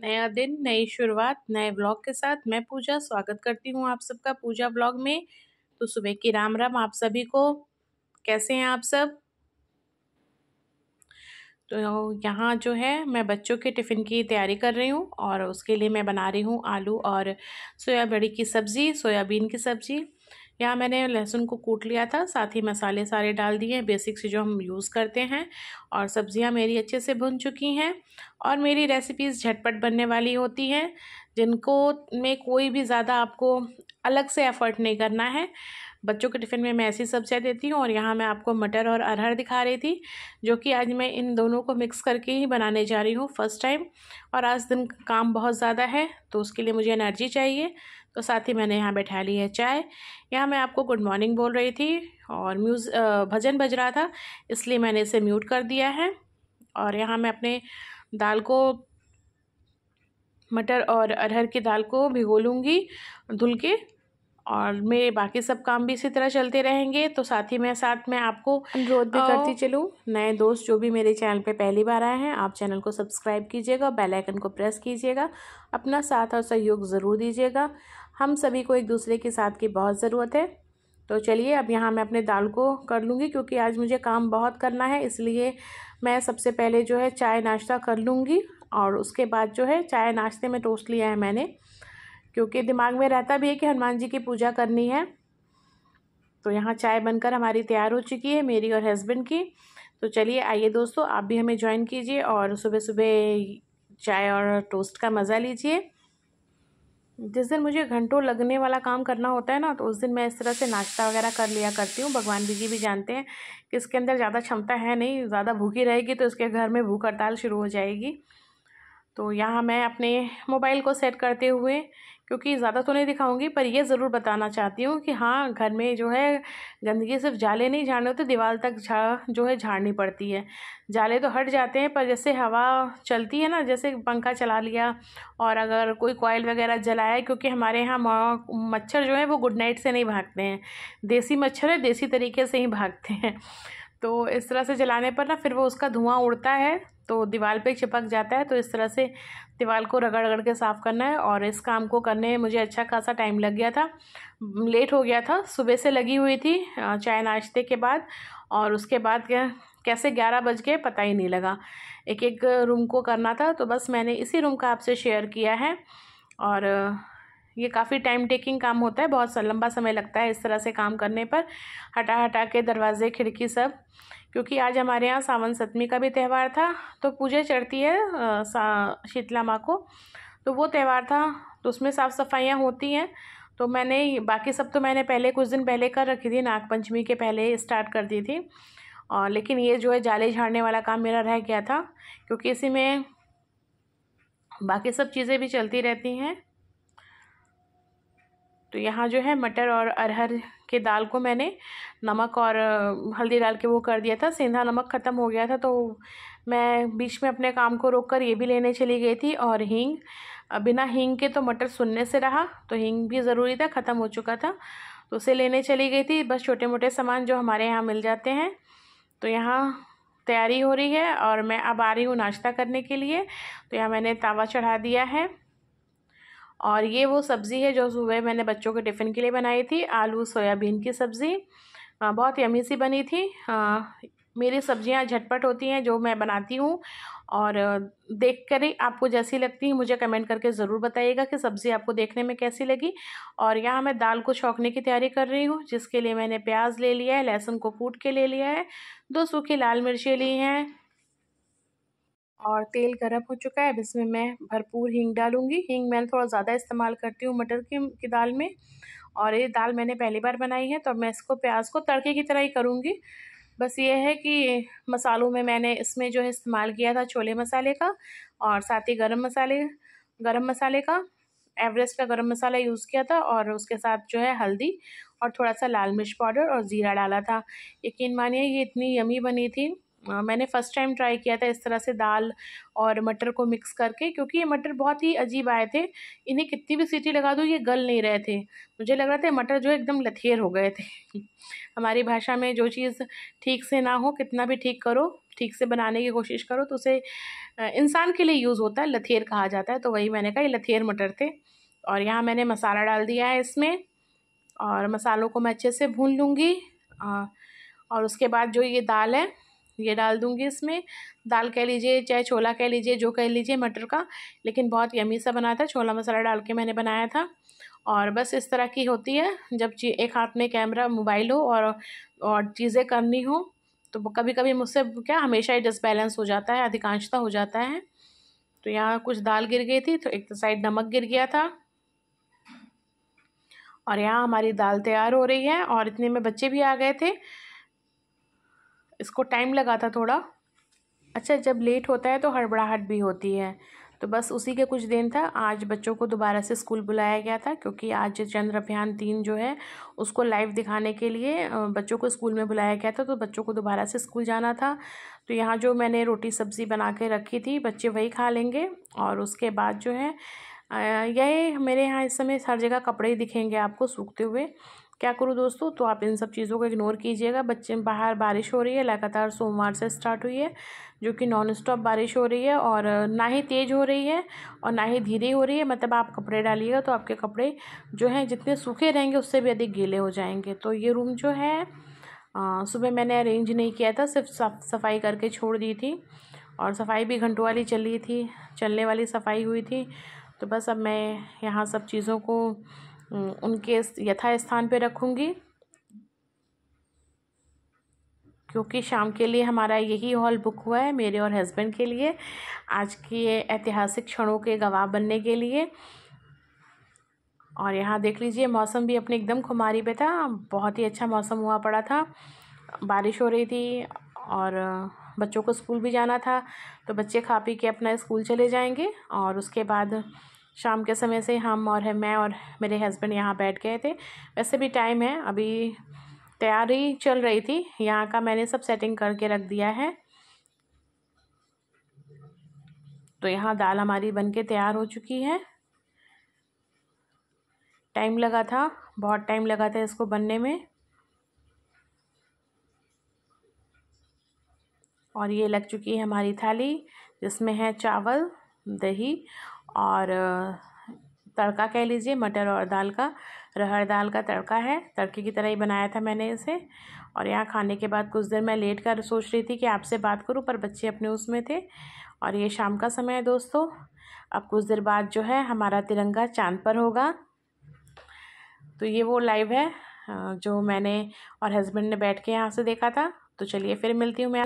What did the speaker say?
नया दिन, नई शुरुआत, नए व्लॉग के साथ मैं पूजा स्वागत करती हूँ आप सबका पूजा व्लॉग में। तो सुबह की राम राम आप सभी को। कैसे हैं आप सब? तो यहाँ जो है मैं बच्चों के टिफ़िन की तैयारी कर रही हूँ और उसके लिए मैं बना रही हूँ आलू और सोया बड़ी की सब्ज़ी, सोयाबीन की सब्ज़ी। यहाँ मैंने लहसुन को कूट लिया था, साथ ही मसाले सारे डाल दिए हैं बेसिक से जो हम यूज़ करते हैं। और सब्जियाँ मेरी अच्छे से भुन चुकी हैं और मेरी रेसिपीज़ झटपट बनने वाली होती हैं, जिनको में कोई भी ज़्यादा आपको अलग से एफ़र्ट नहीं करना है। बच्चों के टिफ़िन में मैं ऐसी सब्जियाँ देती हूँ। और यहाँ मैं आपको मटर और अरहर दिखा रही थी, जो कि आज मैं इन दोनों को मिक्स करके ही बनाने जा रही हूँ फ़र्स्ट टाइम। और आज दिन काम बहुत ज़्यादा है तो उसके लिए मुझे एनर्जी चाहिए, तो साथ ही मैंने यहाँ बैठा ली है चाय। यहाँ मैं आपको गुड मॉर्निंग बोल रही थी और भजन बज रहा था, इसलिए मैंने इसे म्यूट कर दिया है। और यहाँ मैं अपने दाल को, मटर और अरहर की दाल को भिगो लूँगी धुल के, और मेरे बाकी सब काम भी इसी तरह चलते रहेंगे। तो साथ में आपको अनुरोध भी करती चलूँ, नए दोस्त जो भी मेरे चैनल पे पहली बार आए हैं, आप चैनल को सब्सक्राइब कीजिएगा, बेल आइकन को प्रेस कीजिएगा, अपना साथ और सहयोग ज़रूर दीजिएगा। हम सभी को एक दूसरे के साथ की बहुत ज़रूरत है। तो चलिए अब यहाँ मैं अपने दाल को कर लूँगी, क्योंकि आज मुझे काम बहुत करना है, इसलिए मैं सबसे पहले जो है चाय नाश्ता कर लूँगी। और उसके बाद जो है चाय नाश्ते में टोस्ट लिया है मैंने, क्योंकि दिमाग में रहता भी है कि हनुमान जी की पूजा करनी है। तो यहाँ चाय बनकर हमारी तैयार हो चुकी है, मेरी और हस्बैंड की। तो चलिए आइए दोस्तों, आप भी हमें ज्वाइन कीजिए और सुबह सुबह चाय और टोस्ट का मज़ा लीजिए। जिस दिन मुझे घंटों लगने वाला काम करना होता है ना, तो उस दिन मैं इस तरह से नाश्ता वगैरह कर लिया करती हूँ। भगवान जी भी जानते हैं कि इसके अंदर ज़्यादा क्षमता है नहीं, ज़्यादा भूखी रहेगी तो इसके घर में भूख हड़ताल शुरू हो जाएगी। तो यहाँ मैं अपने मोबाइल को सेट करते हुए, क्योंकि ज़्यादा तो नहीं दिखाऊंगी, पर ये ज़रूर बताना चाहती हूँ कि हाँ, घर में जो है गंदगी सिर्फ जाले नहीं झाड़ने होते, दीवार तक जो है झाड़नी पड़ती है। जाले तो हट जाते हैं, पर जैसे हवा चलती है ना, जैसे पंखा चला लिया और अगर कोई कॉइल वगैरह जलाया, क्योंकि हमारे यहाँ मच्छर जो है वो गुड नाइट से नहीं भागते हैं, देसी मच्छर है, देसी तरीके से ही भागते हैं। तो इस तरह से जलाने पर ना फिर वो उसका धुआं उड़ता है तो दीवार पे चिपक जाता है। तो इस तरह से दीवार को रगड़ रगड़ के साफ़ करना है। और इस काम को करने में मुझे अच्छा खासा टाइम लग गया था, लेट हो गया था, सुबह से लगी हुई थी चाय नाश्ते के बाद। और उसके बाद कैसे 11 बज गए पता ही नहीं लगा। एक एक रूम को करना था, तो बस मैंने इसी रूम का आपसे शेयर किया है। और ये काफ़ी टाइम टेकिंग काम होता है, बहुत लंबा समय लगता है इस तरह से काम करने पर, हटा हटा के दरवाजे खिड़की सब। क्योंकि आज हमारे यहाँ सावन सप्तमी का भी त्यौहार था, तो पूजा चढ़ती है शीतला माँ को, तो वो त्यौहार था, तो उसमें साफ़ सफाइयाँ होती हैं। तो मैंने बाकी सब तो मैंने पहले कुछ दिन पहले कर रखी थी, नागपंचमी के पहले स्टार्ट कर दी थी। और लेकिन ये जो है जाले झाड़ने वाला काम मेरा रह गया था, क्योंकि इसी में बाकी सब चीज़ें भी चलती रहती हैं। तो यहाँ जो है मटर और अरहर के दाल को मैंने नमक और हल्दी डाल के वो कर दिया था, सेंधा नमक ख़त्म हो गया था, तो मैं बीच में अपने काम को रोककर ये भी लेने चली गई थी। और हींग, बिना हींग के तो मटर सुनने से रहा, तो हींग भी ज़रूरी था, ख़त्म हो चुका था, तो उसे लेने चली गई थी। बस छोटे मोटे सामान जो हमारे यहाँ मिल जाते हैं। तो यहाँ तैयारी हो रही है और मैं अब आ रही हूँ नाश्ता करने के लिए। तो यहाँ मैंने तवा चढ़ा दिया है और ये वो सब्ज़ी है जो सुबह मैंने बच्चों के टिफ़िन के लिए बनाई थी, आलू सोयाबीन की सब्ज़ी। बहुत यम्मी सी बनी थी। मेरी सब्ज़ियाँ झटपट होती हैं जो मैं बनाती हूँ, और देख कर ही आपको जैसी लगती है मुझे कमेंट करके ज़रूर बताइएगा कि सब्ज़ी आपको देखने में कैसी लगी। और यहाँ मैं दाल को छौंकने की तैयारी कर रही हूँ, जिसके लिए मैंने प्याज ले लिया है, लहसुन को कूट के ले लिया है, 2 सूखी लाल मिर्चें ली हैं और तेल गर्म हो चुका है। अब इसमें मैं भरपूर हींग डालूंगी। हींग मैं थोड़ा ज़्यादा इस्तेमाल करती हूँ मटर की दाल में, और ये दाल मैंने पहली बार बनाई है, तो मैं इसको प्याज को तड़के की तरह ही करूँगी। बस ये है कि मसालों में मैंने इसमें जो है इस्तेमाल किया था छोले मसाले का, और साथ ही गरम मसाले का, एवरेस्ट का गरम मसाला यूज़ किया था, और उसके साथ जो है हल्दी और थोड़ा सा लाल मिर्च पाउडर और ज़ीरा डाला था। यकीन मानिए ये इतनी यमी बनी थी। मैंने फ़र्स्ट टाइम ट्राई किया था इस तरह से दाल और मटर को मिक्स करके, क्योंकि ये मटर बहुत ही अजीब आए थे, इन्हें कितनी भी सीटी लगा दो ये गल नहीं रहे थे। मुझे लग रहा था मटर जो एकदम लथेर हो गए थे। हमारी भाषा में जो चीज़ ठीक से ना हो, कितना भी ठीक करो ठीक से बनाने की कोशिश करो तो उसे इंसान के लिए यूज़ होता है, लथेर कहा जाता है। तो वही मैंने कहा, ये लथेर मटर थे। और यहाँ मैंने मसाला डाल दिया है इसमें, और मसालों को मैं अच्छे से भून लूँगी। और उसके बाद जो ये दाल है ये डाल दूँगी इसमें। दाल कह लीजिए चाहे छोला कह लीजिए, जो कह लीजिए मटर का, लेकिन बहुत यम्मी सा बना था। छोला मसाला डाल के मैंने बनाया था। और बस इस तरह की होती है जब एक हाथ में कैमरा मोबाइल हो और चीज़ें करनी हो, तो कभी कभी मुझसे क्या हमेशा ही डिसबैलेंस हो जाता है, अधिकांशता हो जाता है। तो यहाँ कुछ दाल गिर गई थी, तो एक साइड नमक गिर गया था। और यहाँ हमारी दाल तैयार हो रही है, और इतने में बच्चे भी आ गए थे। इसको टाइम लगा था थोड़ा। अच्छा, जब लेट होता है तो हड़बड़ाहट भी होती है, तो बस उसी के कुछ दिन था। आज बच्चों को दोबारा से स्कूल बुलाया गया था, क्योंकि आज चंद्र अभियान 3 जो है उसको लाइव दिखाने के लिए बच्चों को स्कूल में बुलाया गया था। तो बच्चों को दोबारा से स्कूल जाना था। तो यहाँ जो मैंने रोटी सब्ज़ी बना के रखी थी, बच्चे वही खा लेंगे। और उसके बाद जो है यही मेरे यहाँ इस समय हर जगह कपड़े ही दिखेंगे आपको सूखते हुए। क्या करूँ दोस्तों, तो आप इन सब चीज़ों को इग्नोर कीजिएगा। बच्चे बाहर बारिश हो रही है, लगातार सोमवार से स्टार्ट हुई है, जो कि नॉन स्टॉप बारिश हो रही है। और ना ही तेज़ हो रही है और ना ही धीरे हो रही है। मतलब आप कपड़े डालिएगा तो आपके कपड़े जो हैं जितने सूखे रहेंगे उससे भी अधिक गीले हो जाएंगे। तो ये रूम जो है सुबह मैंने अरेंज नहीं किया था, सिर्फ सफाई करके छोड़ दी थी। और सफाई भी घंटों वाली चली थी, चलने वाली सफाई हुई थी। तो बस अब मैं यहाँ सब चीज़ों को उनके यथा स्थान पे रखूँगी, क्योंकि शाम के लिए हमारा यही हॉल बुक हुआ है, मेरे और हस्बैंड के लिए, आज के ऐतिहासिक क्षणों के गवाह बनने के लिए। और यहाँ देख लीजिए, मौसम भी अपने एकदम खुमारी पे था, बहुत ही अच्छा मौसम हुआ पड़ा था, बारिश हो रही थी। और बच्चों को स्कूल भी जाना था, तो बच्चे खा पी के अपना स्कूल चले जाएंगे। और उसके बाद शाम के समय से मैं और मेरे हस्बैंड यहाँ बैठ गए थे। वैसे भी टाइम है, अभी तैयारी चल रही थी। यहाँ का मैंने सब सेटिंग करके रख दिया है। तो यहाँ दाल हमारी बनके तैयार हो चुकी है। टाइम लगा था, बहुत टाइम लगा था इसको बनने में। और ये लग चुकी है हमारी थाली, जिसमें है चावल, दही और तड़का कह लीजिए, मटर और दाल का, रहर दाल का तड़का है। तड़के की तरह ही बनाया था मैंने इसे। और यहाँ खाने के बाद कुछ देर मैं लेट कर सोच रही थी कि आपसे बात करूं, पर बच्चे अपने उसमें थे। और ये शाम का समय है दोस्तों। अब कुछ देर बाद जो है हमारा तिरंगा चांद पर होगा। तो ये वो लाइव है जो मैंने और हस्बैंड ने बैठ के यहाँ से देखा था। तो चलिए फिर मिलती हूँ मैं।